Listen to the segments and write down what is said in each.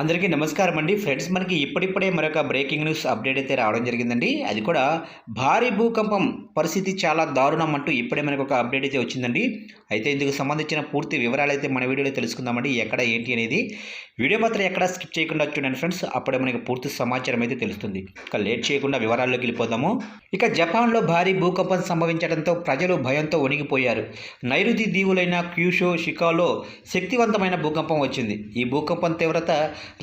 అందరికీ నమస్కారం అండి ఫ్రెండ్స్. మనకి ఇప్పుడిప్పుడే మరొక బ్రేకింగ్ న్యూస్ అప్డేట్ అయితే రావడం జరిగిందండి. అది కూడా భారీ భూకంపం పరిస్థితి చాలా దారుణం అంటూ ఇప్పుడే మనకు ఒక అప్డేట్ అయితే వచ్చిందండి. అయితే ఇందుకు సంబంధించిన పూర్తి వివరాలు అయితే మన వీడియోలో తెలుసుకుందామండి. ఎక్కడ ఏంటి అనేది వీడియో మాత్రం ఎక్కడ స్కిప్ చేయకుండా చూడండి ఫ్రెండ్స్. అప్పుడే మనకి పూర్తి సమాచారం అయితే తెలుస్తుంది. ఇక లేట్ చేయకుండా వివరాల్లోకి వెళ్ళిపోదాము. ఇక జపాన్లో భారీ భూకంపం సంభవించడంతో ప్రజలు భయంతో వణిగిపోయారు. నైరుతి దీవులైన క్యూషో షికాలో శక్తివంతమైన భూకంపం వచ్చింది. ఈ భూకంపం తీవ్రత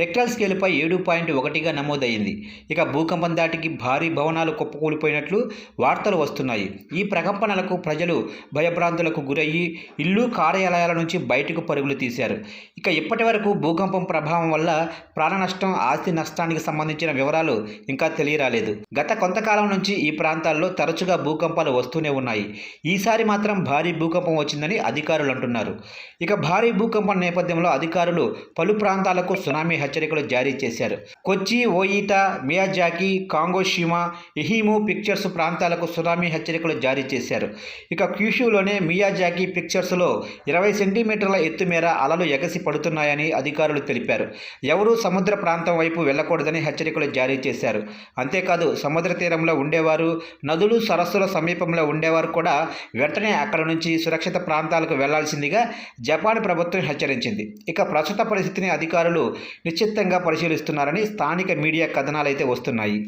రెక్టాల్ స్కేల్పై 7.1గా నమోదైంది. ఇక భూకంపం దాటికి భారీ భవనాలు కుప్పకూలిపోయినట్లు వార్తలు వస్తున్నాయి. ఈ ప్రకంపనలకు ప్రజలు భయభ్రాంతులకు గురయ్యి ఇల్లు కార్యాలయాల నుంచి బయటకు పరుగులు తీశారు. ఇక ఇప్పటి వరకు భూకంపం ప్రభావం వల్ల ప్రాణ నష్టం, ఆస్తి నష్టానికి సంబంధించిన వివరాలు ఇంకా తెలియరాలేదు. గత కొంతకాలం నుంచి ఈ ప్రాంతాల్లో తరచుగా భూకంపాలు వస్తూనే ఉన్నాయి. ఈసారి మాత్రం భారీ భూకంపం వచ్చిందని అధికారులు అంటున్నారు. ఇక భారీ భూకంపం నేపథ్యంలో అధికారులు పలు ప్రాంతాలకు సునామీ హెచ్చరికలు జారీ చేశారు. కొచ్చి, ఓయిటా, మియాజాకి, కాంగోషిమా, ఇహిము పిక్చర్స్ ప్రాంతాలకు సునామీ హెచ్చరికలు జారీ చేశారు. ఇక క్యూషులోనే మియాజాకి పిక్చర్స్లో 20 సెంటీమీటర్ల ఎత్తు మేర అలలు ఎగసి పడుతున్నాయని అధికారులు తెలిపారు. ఎవరూ సముద్ర ప్రాంతం వైపు వెళ్లకూడదని హెచ్చరికలు జారీ చేశారు. అంతేకాదు సముద్ర తీరంలో ఉండేవారు, నదులు, సరస్సుల సమీపంలో ఉండేవారు కూడా వెంటనే అక్కడ నుంచి సురక్షిత ప్రాంతాలకు వెళ్లాల్సిందిగా జపాన్ ప్రభుత్వం హెచ్చరించింది. ఇక ప్రస్తుత పరిస్థితిని అధికారులు నిశ్చితంగా పరిశీలిస్తున్నారని స్థానిక మీడియా కథనాలు అయితే వస్తున్నాయి.